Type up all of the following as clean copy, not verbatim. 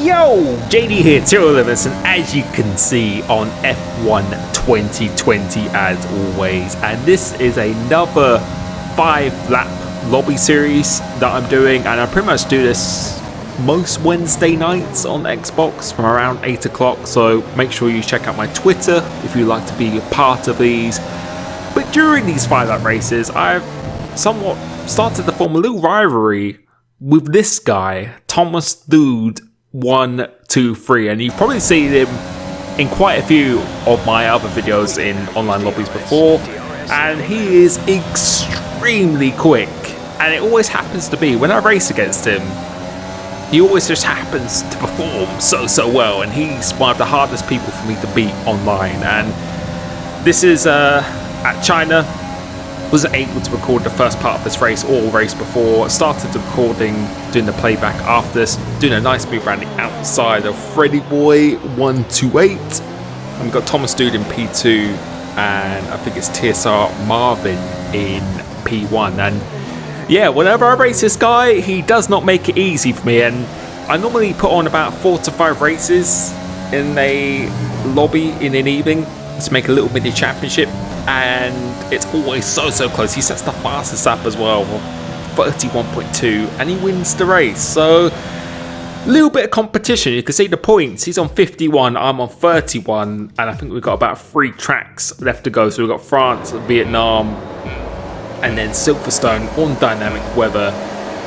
Yo, JD here, Limitless, and as you can see on F1 2020 as always, and this is another 5-lap lobby series that I'm doing, and I pretty much do this most Wednesday nights on Xbox from around 8 o'clock, so make sure you check out my Twitter if you'd like to be a part of these. But during these 5-lap races, I've somewhat started to form a little rivalry with this guy, Thomas Dude 123, and you've probably seen him in quite a few of my other videos in online lobbies before, and he is extremely quick, and it always happens to be when I race against him, he always just happens to perform so well, and he's one of the hardest people for me to beat online. And this is at China. Wasn't able to record the first part of this race or race before. Started recording, doing the playback after this, doing a nice move around the outside of Freddy Boy 128. And we've got Thomas Dude in P2, and I think it's TSR Marvin in P1. And yeah, whenever I race this guy, he does not make it easy for me. And I normally put on about 4 to 5 races in a lobby in an evening to make a little mini championship, and it's always so close. He sets the fastest lap as well, 31.2, and he wins the race. So a little bit of competition. You can see the points. He's on 51, I'm on 31, and I think we've got about 3 tracks left to go. So we've got France, Vietnam, and then Silverstone on dynamic weather.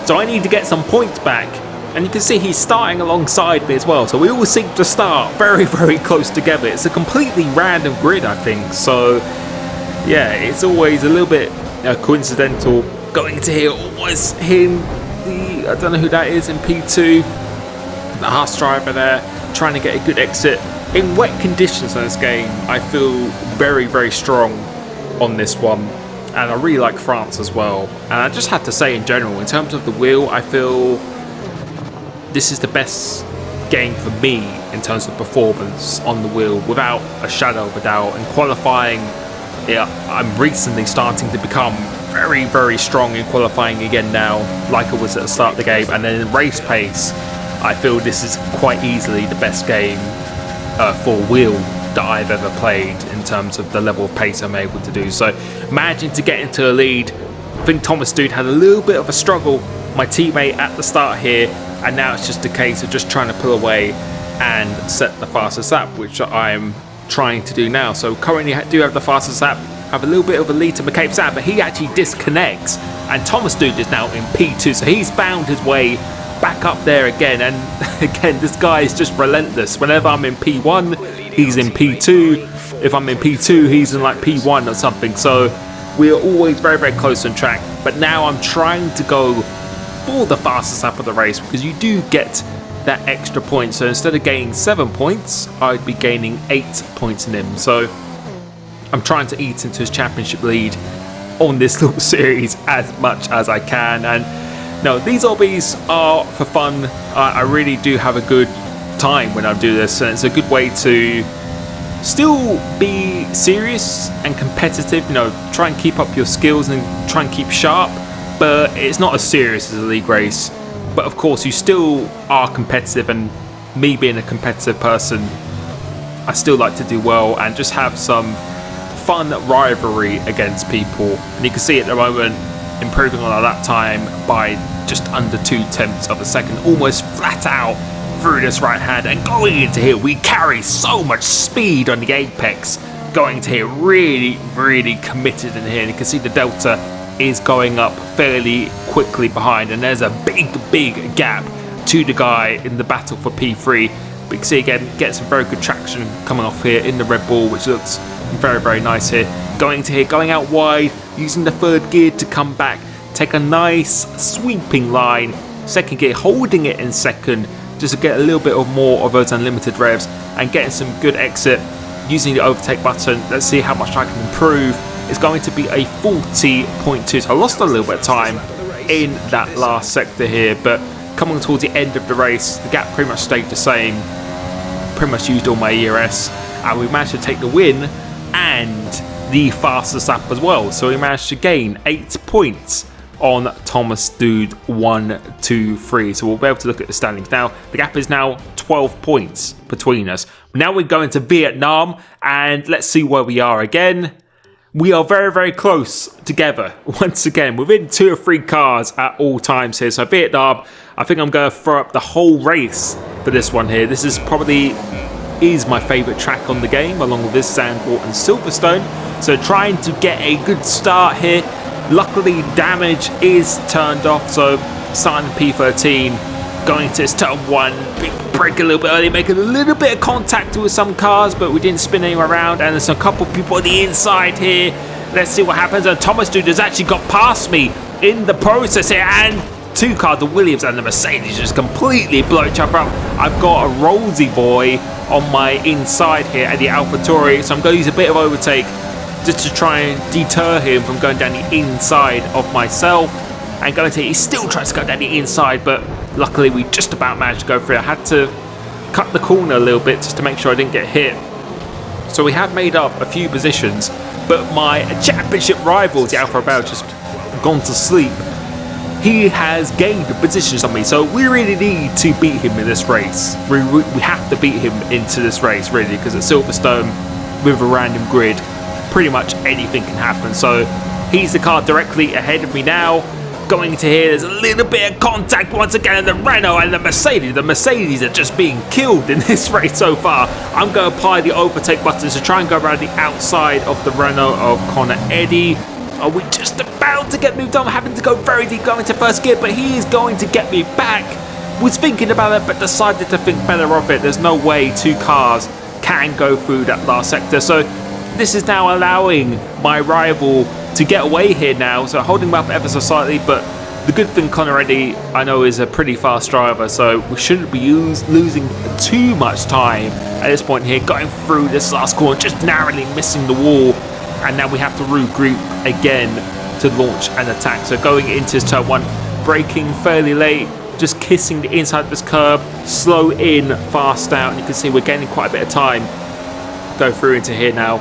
So I need to get some points back, and you can see he's starting alongside me as well. So we all seem to start very close together. It's a completely random grid, I think. So yeah, it's always a little bit coincidental. Going to here, always hitting the, I don't know who that is in P2, the Haas driver there, trying to get a good exit. In wet conditions in this game, I feel very strong on this one. And I really like France as well. And I just have to say, in general, in terms of the wheel, I feel this is the best game for me in terms of performance on the wheel, without a shadow of a doubt. And qualifying, yeah, I'm recently starting to become very strong in qualifying again now, like I was at the start of the game. And then in race pace, I feel this is quite easily the best game for wheel that I've ever played in terms of the level of pace I'm able to do. So managing to get into a lead, I think Thomas Dude had a little bit of a struggle, my teammate, at the start here, and now it's just a case of just trying to pull away and set the fastest lap, which I'm trying to do now. So currently I do have the fastest lap, have a little bit of a lead to McCabe Sam, but he actually disconnects, and Thomas Dude is now in P2, so he's found his way back up there again. And again, this guy is just relentless. Whenever I'm in P1, he's in P2. If I'm in P2, he's in like P1 or something. So we are always very close on track. But now I'm trying to go for the fastest lap of the race, because you do get that extra point. So instead of gaining 7 points, I'd be gaining 8 points in him. So I'm trying to eat into his championship lead on this little series as much as I can. And no, these lobbies are for fun. I really do have a good time when I do this, and it's a good way to still be serious and competitive. You know, try and keep up your skills and try and keep sharp, but it's not as serious as a league race. But of course, you still are competitive, and me being a competitive person, I still like to do well and just have some fun rivalry against people. And you can see at the moment, improving on our lap time by just under 0.2 of a second, almost flat out through this right hand. And going into here, we carry so much speed on the apex. Going to here, really committed in here, and you can see the delta is going up fairly quickly behind, and there's a big gap to the guy in the battle for P3. But you can see again, get some very good traction coming off here in the Red Bull, which looks very nice here. Going to here, going out wide, using the third gear to come back, take a nice sweeping line, second gear, holding it in second, just to get a little bit of more of those unlimited revs, and getting some good exit using the overtake button. Let's see how much I can improve. It's going to be a 40.2, so I lost a little bit of time in that last sector here, but coming towards the end of the race, the gap pretty much stayed the same. Pretty much used all my ERS, and we managed to take the win and the fastest lap as well. So we managed to gain 8 points on Thomas Dude 1, 2, 3. So we'll be able to look at the standings now. The gap is now 12 points between us. Now we're going to Vietnam, and let's see where we are again. We are very, very close together. Once again, within 2 or 3 cars at all times here. So Vietnam, I think I'm going to throw up the whole race for this one here. This is probably my favourite track on the game, along with this Sandport and Silverstone. So trying to get a good start here. Luckily, damage is turned off, so starting P13, going to this turn 1, brake a little bit early, making a little bit of contact with some cars, but we didn't spin anywhere around, and there's a couple people on the inside here. Let's see what happens, and Thomas Dude has actually got past me in the process here, and 2 cars, the Williams and the Mercedes, just completely blow each other up. I've got a Rollsy boy on my inside here at the AlphaTauri, so I'm going to use a bit of overtake just to try and deter him from going down the inside of myself and going to, he still tries to go down the inside, but luckily we just about managed to go through. I had to cut the corner a little bit just to make sure I didn't get hit. So we have made up a few positions, but my championship rival, the Alfa Romeo, just gone to sleep. He has gained positions on me, so we really need to beat him in this race. We have to beat him into this race, really, because at Silverstone, with a random grid, pretty much anything can happen. So he's the car directly ahead of me now. Going to here, there's a little bit of contact once again, and the Renault and the Mercedes are just being killed in this race so far. I'm going to apply the overtake buttons to try and go around the outside of the Renault of Connor Eddy. Are we just about to get moved on? I'm having to go very deep going into first gear, but he is going to get me back. Was thinking about it, but decided to think better of it. There's no way 2 cars can go through that last sector. So this is now allowing my rival to get away here now, so holding him up ever so slightly. But the good thing, Connor Eddy, I know, is a pretty fast driver, so we shouldn't be losing too much time at this point here. Going through this last corner, just narrowly missing the wall, and now we have to regroup again to launch an attack. So going into this turn 1, braking fairly late, just kissing the inside of this curb, slow in, fast out, and you can see we're gaining quite a bit of time. Go through into here now.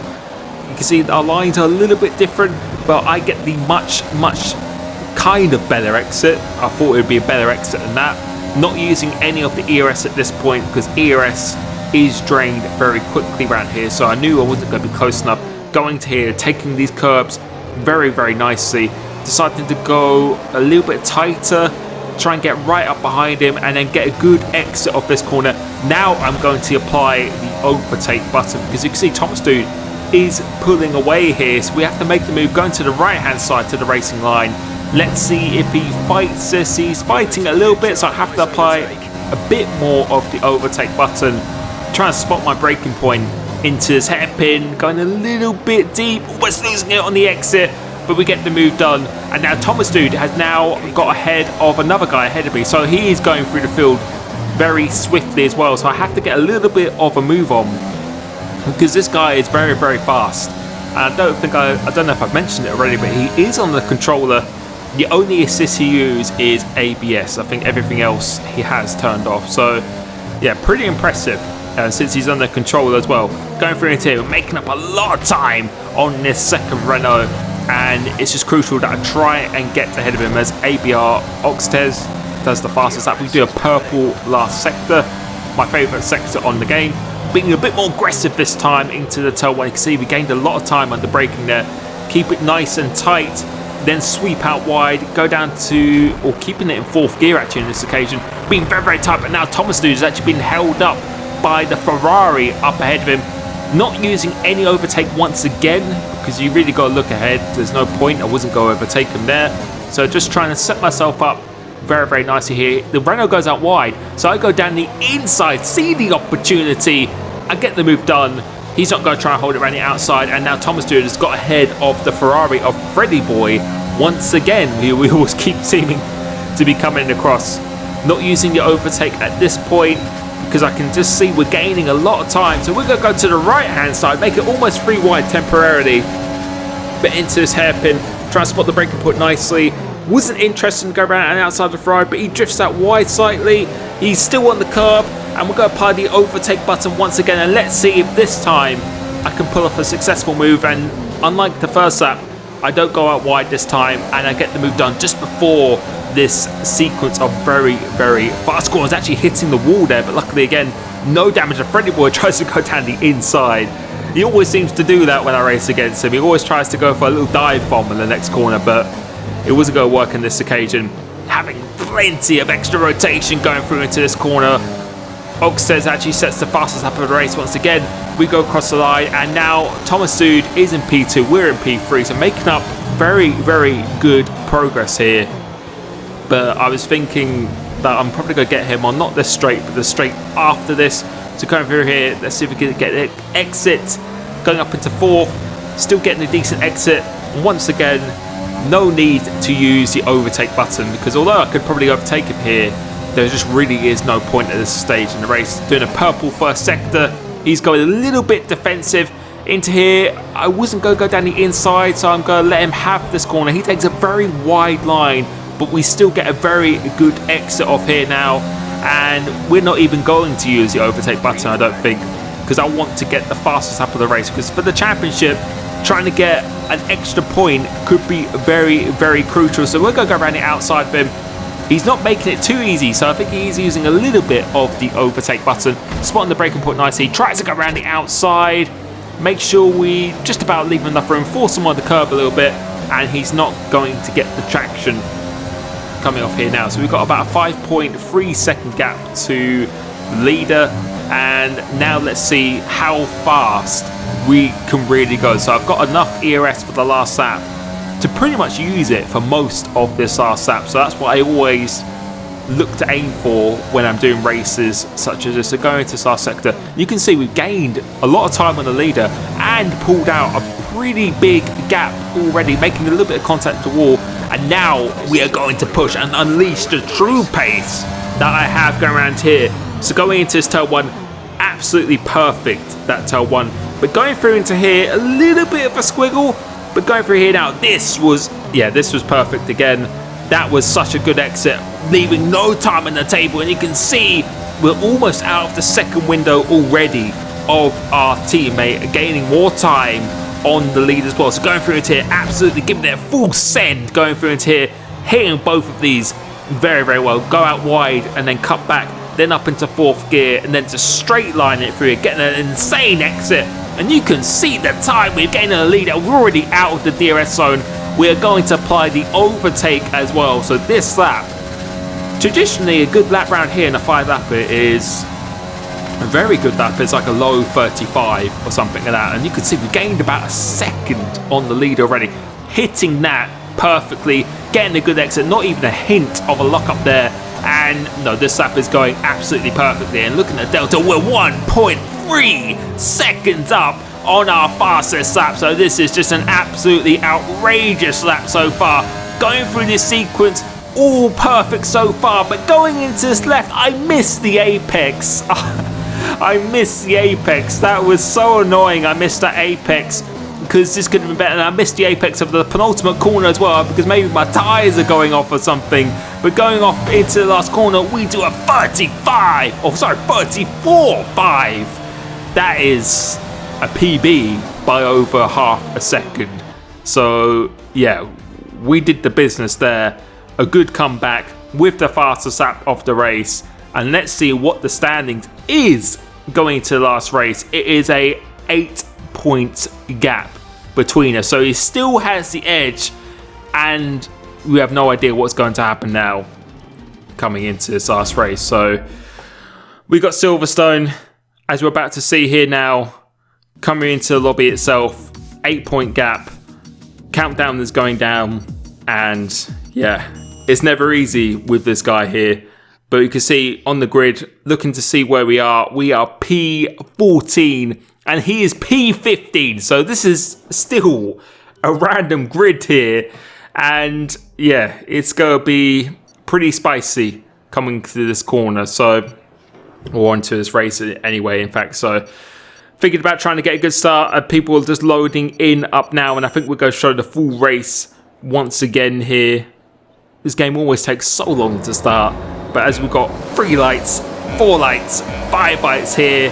You can see our lines are a little bit different, but I get the much kind of better exit. I thought it would be a better exit than that. Not using any of the ERS at this point, because ERS is drained very quickly around here, so I knew I wasn't going to be close enough. Going to here, taking these curbs very, very nicely. Deciding to go a little bit tighter, try and get right up behind him, and then get a good exit of this corner. Now I'm going to apply the overtake button, because you can see Thomas Dude is pulling away here, so we have to make the move, going to the right hand side to the racing line. Let's see if he fights this. He's fighting a little bit, so I have to apply a bit more of the overtake button, trying to spot my braking point into his hairpin, going a little bit deep, almost losing it on the exit, but we get the move done. And now Thomas Dude has now got ahead of another guy ahead of me, so he is going through the field very swiftly as well, so I have to get a little bit of a move on, because this guy is very, very fast. And I don't know if I've mentioned it already, but he is on the controller. The only assist he uses is ABS. I think everything else he has turned off. So yeah, pretty impressive since he's on the controller as well. Going through into here, making up a lot of time on this second Renault, and it's just crucial that I try and get ahead of him as ABR Oxtez does the fastest lap. We do a purple last sector, my favourite sector on the game. Being a bit more aggressive this time into the turn 1. You can see we gained a lot of time under braking there. Keep it nice and tight, then sweep out wide, go down to, or keeping it in 4th gear actually on this occasion. Being very, very tight, but now Thomas Dude has actually been held up by the Ferrari up ahead of him. Not using any overtake once again, because you really got to look ahead. There's no point, I wasn't going to overtake him there. So just trying to set myself up very, very nicely here. The Renault goes out wide, so I go down the inside, see the opportunity, I get the move done. He's not going to try and hold it around the outside, and now Thomas Dude has got ahead of the Ferrari of Freddy Boy once again. We always keep seeming to be coming across. Not using the overtake at this point, because I can just see we're gaining a lot of time. So we're going to go to the right hand side, make it almost 3 wide temporarily, but into this hairpin, try and spot the braking point nicely. Wasn't interested in go around and outside the Ferrari, but he drifts out wide slightly. He's still on the curb, and we're going to apply the overtake button once again, and let's see if this time I can pull off a successful move. And unlike the first lap, I don't go out wide this time, and I get the move done just before this sequence of very, very fast corners, actually hitting the wall there, but luckily again, no damage. The friendly boy tries to go down the inside. He always seems to do that when I race against him. He always tries to go for a little dive bomb in the next corner, but it wasn't going to work on this occasion. Having plenty of extra rotation going through into this corner. Oxtez actually sets the fastest lap of the race once again. We go across the line, and now Thomas Sood is in P2, we're in P3, so making up very, very good progress here. But I was thinking that I'm probably going to get him on not this straight, but the straight after this. So going through here, let's see if we can get an exit. Going up into 4th, still getting a decent exit. Once again, no need to use the overtake button, because although I could probably overtake him here, there just really is no point at this stage in the race. Doing a purple first sector, he's going a little bit defensive into here. I wasn't going to go down the inside, so I'm going to let him have this corner. He takes a very wide line, but we still get a very good exit off here now, and we're not even going to use the overtake button, I don't think, because I want to get the fastest lap of the race, because for the championship, trying to get an extra point could be very, very crucial. So we're going to go around the outside of him. He's not making it too easy, so I think he's using a little bit of the overtake button. Spotting the braking point nicely, tries to go around the outside, make sure we just about leave him enough room, force him on the curb a little bit, and he's not going to get the traction coming off here now. So we've got about a 5.3 second gap to leader, and now let's see how fast we can really go. So I've got enough ERS for the last lap to pretty much use it for most of this last lap, so that's what I always look to aim for when I'm doing races such as this. So going into this last sector, you can see we've gained a lot of time on the leader and pulled out a pretty big gap already, making a little bit of contact with the wall, and now we are going to push and unleash the true pace that I have going around here. So going into this turn 1, absolutely perfect, that turn 1, but going through into here, a little bit of a squiggle. But going through here now, this was perfect again. That was such a good exit, leaving no time on the table. And you can see we're almost out of the second window already of our teammate, gaining more time on the lead as well. So going through into here, absolutely giving it a full send. Going through into here, hitting both of these very, very well. Go out wide and then cut back, then up into 4th gear, and then just straight line it through, getting an insane exit. And you can see the time we're gaining a lead. We're already out of the DRS zone. We're going to apply the overtake as well. So this lap, traditionally a good lap round here in a 5 lapper is a very good lap. It's like a low 35 or something like that. And you can see we gained about a second on the lead already. Hitting that perfectly, getting a good exit, not even a hint of a lock up there. And no, this lap is going absolutely perfectly. And looking at Delta, we're 1.3 seconds up on our fastest lap. So this is just an absolutely outrageous lap so far. Going through this sequence, all perfect so far. But going into this left, I missed the apex. I missed the apex. That was so annoying. I missed that apex, because this could have been better. And I missed the apex of the penultimate corner as well, because maybe my tyres are going off or something. But going off into the last corner, we do a 34.5. That is a PB by over half a second. So yeah, we did the business there. A good comeback with the fastest lap of the race. And let's see what the standings is going into the last race. It is a 8-point gap between us, so he still has the edge, and we have no idea what's going to happen now coming into this last race. So we got Silverstone, as we're about to see here now, coming into the lobby itself. 8-point gap, countdown is going down, and yeah, it's never easy with this guy here. But you can see on the grid, looking to see where we are P14 and he is P15. So this is still a random grid here. And yeah, it's going to be pretty spicy coming through this corner. So, or onto this race anyway, in fact. So figured about trying to get a good start. People are just loading in up now. And I think we're going to show the full race once again here. This game always takes so long to start. But as we've got 3 lights, 4 lights, 5 lights here,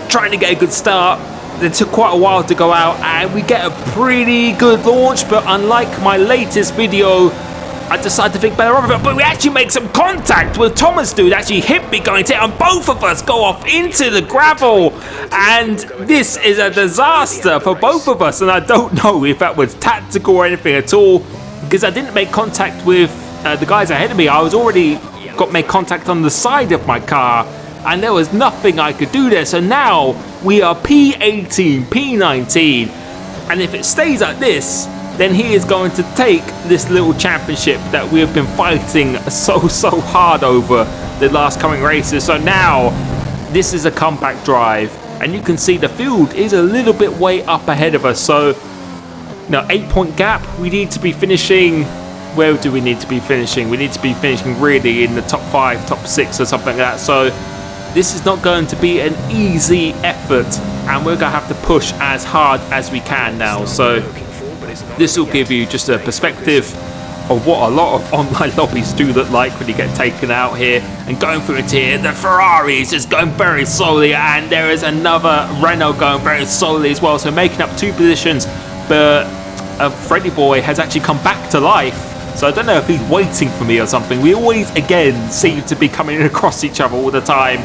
trying to get a good start. it took quite a while to go out, and we get a pretty good launch, but unlike my latest video, I decided to think better of it, but we actually make some contact with Thomas dude actually hit me going to hit, and both of us go off into the gravel, and this is a disaster for both of us, and I don't know if that was tactical or anything at all, because I didn't make contact with the guys ahead of me. I was already made contact on the side of my car, and there was nothing I could do there. So now we are P18, P19, and if it stays like this, then he is going to take this little championship that we have been fighting so hard over the last coming races. So now this is a comeback drive, and you can see the field is a little bit way up ahead of us. So now 8-point gap, we need to be finishing. Where do we need to be finishing? We need to be finishing really in the top 5, top 6 or something like that. So this is not going to be an easy effort, and we're going to have to push as hard as we can now. So this will give you just a perspective of what a lot of online lobbies do look like when you get taken out here. And going through it here, the Ferrari is just going very slowly, and there is another Renault going very slowly as well. So making up 2 positions, but Freddy Boy has actually come back to life. So I don't know if he's waiting for me or something. We always, again, seem to be coming across each other all the time.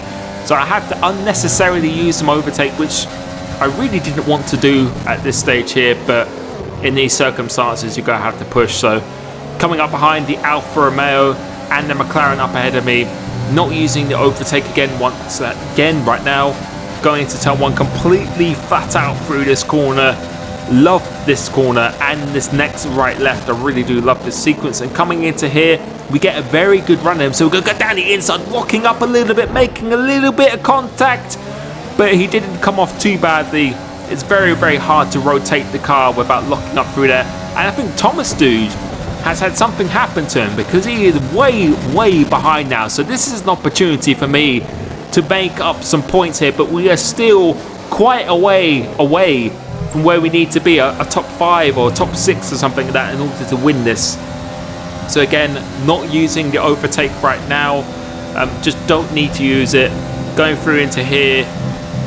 So I have to unnecessarily use some overtake, which I really didn't want to do at this stage here. But in these circumstances, you're going to have to push. So coming up behind the Alfa Romeo and the McLaren up ahead of me. Not using the overtake again once again right now. Going into turn 1 completely flat out through this corner. Love this corner and this next right left. I really do love this sequence. And coming into here, we get a very good run in. So we're going to go down the inside, locking up a little bit, making a little bit of contact, but he didn't come off too badly. It's very hard to rotate the car without locking up through there. And I think Thomas dude has had something happen to him, because he is way behind now. So this is an opportunity for me to make up some points here, but we are still quite a way away from where we need to be, a top 5 or top 6 or something like that, in order to win this. So again, not using the overtake right now, just don't need to use it. Going through into here,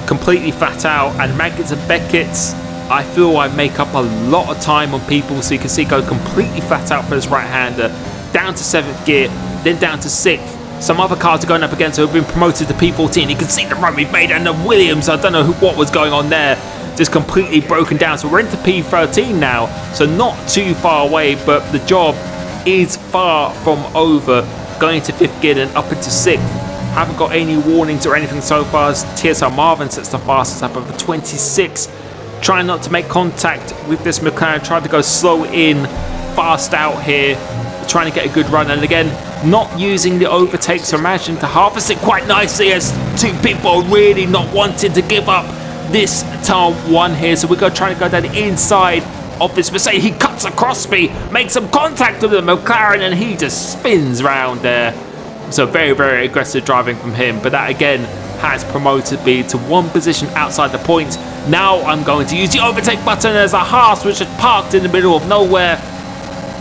completely flat out, and Maggots and Beckett's, I feel I make up a lot of time on people. So you can see go completely flat out for this right-hander, down to 7th gear, then down to 6th. Some other cars are going up against, so we've been promoted to P14. You can see the run we've made, and the Williams, I don't know what was going on there, just completely broken down. So we're into P13 now, so not too far away, but the job is far from over. Going to 5th gear and up into 6th. Haven't got any warnings or anything so far, as TSR Marvin sets the fastest up over 26. Trying not to make contact with this McLaren, trying to go slow in, fast out here, trying to get a good run. And again, not using the overtakes, so managing to harvest it quite nicely, as 2 people really not wanting to give up this turn 1 here. So we're going to try to go down the inside of this Mercedes. He cuts across me, makes some contact with the McLaren, and he just spins round there. So very aggressive driving from him, but that again has promoted me to 1 position outside the points. Now I'm going to use the overtake button as a Haas, which is parked in the middle of nowhere,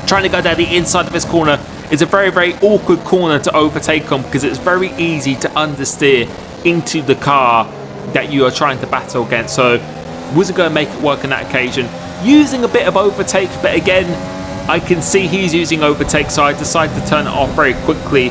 trying to go down the inside of this corner. It's a very awkward corner to overtake on, because it's very easy to understeer into the car that you are trying to battle against. So wasn't going to make it work on that occasion. Using a bit of overtake, but again, I can see he's using overtake, so I decided to turn it off very quickly.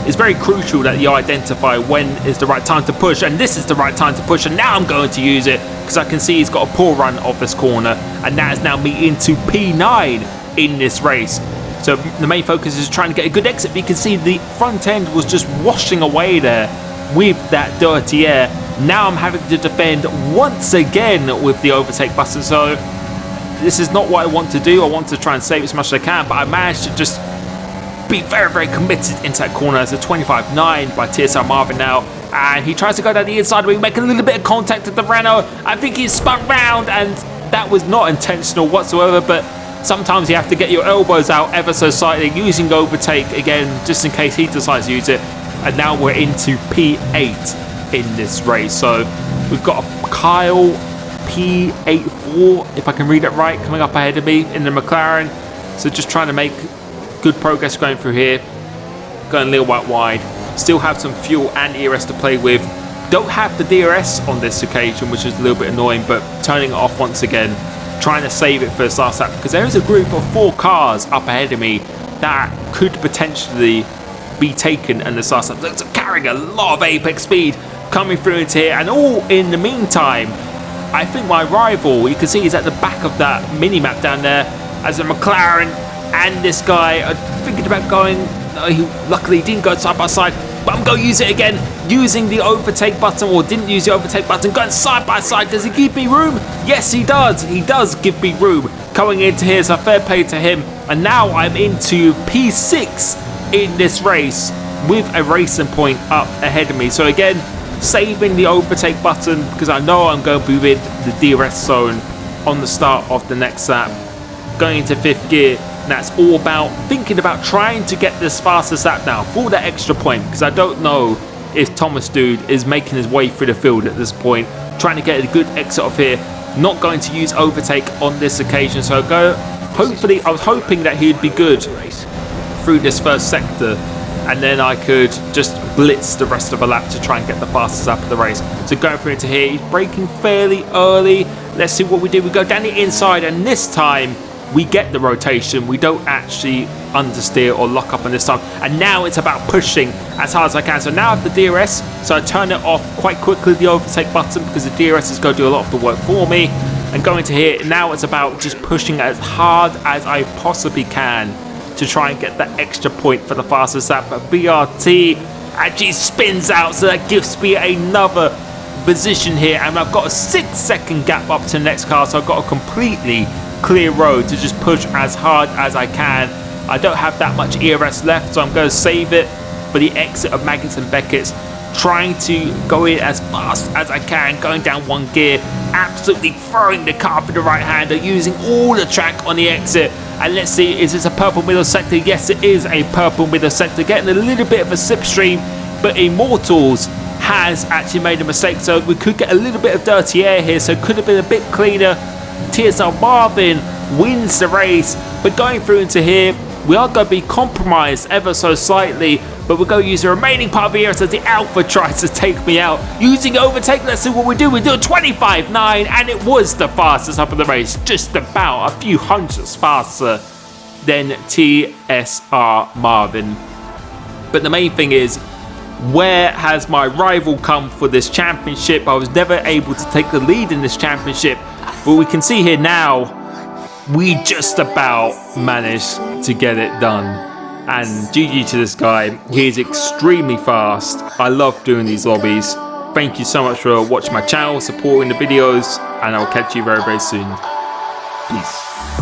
It's very crucial that you identify when is the right time to push, and this is the right time to push, and now I'm going to use it, because I can see he's got a poor run of this corner, and that is now me into P9 in this race. So the main focus is trying to get a good exit, but you can see the front end was just washing away there with that dirty air. Now I'm having to defend once again with the overtake button. So this is not what I want to do. I want to try and save as much as I can, but I managed to just be very committed into that corner. As a 25.9 by TSR Marvin now, and he tries to go down the inside. We make a little bit of contact with the Renault. I think he's spun round, and that was not intentional whatsoever, but sometimes you have to get your elbows out ever so slightly, using overtake again just in case he decides to use it. And now we're into P8 in this race. So we've got a Kyle P84, if I can read it right, coming up ahead of me in the McLaren. So just trying to make good progress going through here, going a little bit wide. Still have some fuel and ERS to play with. Don't have the DRS on this occasion, which is a little bit annoying, but turning it off once again, trying to save it for this last lap, because there is a group of 4 cars up ahead of me that could potentially be taken in this last lap. They're carrying a lot of apex speed coming through into here, and all in the meantime, I think my rival, you can see he's at the back of that mini-map down there, as a McLaren, and this guy are thinking about going, luckily he didn't go side by side, but I'm going to use it again, using the overtake button, or didn't use the overtake button, going side by side. Does he give me room? Yes, he does. He does give me room. Coming into here, so fair play to him. And now I'm into P6 in this race with a racing point up ahead of me. So again, saving the overtake button because I know I'm going to be with the DRS zone on the start of the next lap. Going into 5th gear. And that's all about thinking about trying to get this fastest lap now for that extra point, because I don't know if Thomas Dude is making his way through the field at this point, trying to get a good exit off here. Not going to use overtake on this occasion, so hopefully I was hoping that he'd be good through this first sector, and then I could just blitz the rest of the lap to try and get the fastest lap of the race. So going through into here, he's braking fairly early. Let's see what we do. We go down the inside, and this time we get the rotation. We don't actually understeer or lock up on this time. And now it's about pushing as hard as I can. So now I have the DRS, so I turn it off quite quickly, the overtake button, because the DRS is going to do a lot of the work for me. And going to here, now it's about just pushing as hard as I possibly can to try and get that extra point for the fastest lap. But BRT actually spins out, so that gives me another position here. And I've got a 6-second gap up to the next car, so I've got a completely clear road to just push as hard as I can. I don't have that much ERS left, so I'm going to save it for the exit of Maggots and Beckett's, trying to go in as fast as I can, going down 1 gear, absolutely throwing the car for the right hander, using all the track on the exit. And let's see, is this a purple middle sector? Yes, it is a purple middle sector, getting a little bit of a slipstream, but Immortals has actually made a mistake, so we could get a little bit of dirty air here, so it could have been a bit cleaner. TSL Marvin wins the race, but going through into here, we are going to be compromised ever so slightly, but we're going to use the remaining part of the air as the Alpha tries to take me out. Using overtake, let's see what we do. We do a 25.9, and it was the fastest up of the race, just about a few hundredths faster than TSR Marvin. But the main thing is, where has my rival come for this championship? I was never able to take the lead in this championship, but we can see here now, we just about managed to get it done. And GG to this guy, he is extremely fast. I love doing these lobbies. Thank you so much for watching my channel, supporting the videos, and I'll catch you very, very soon. Peace.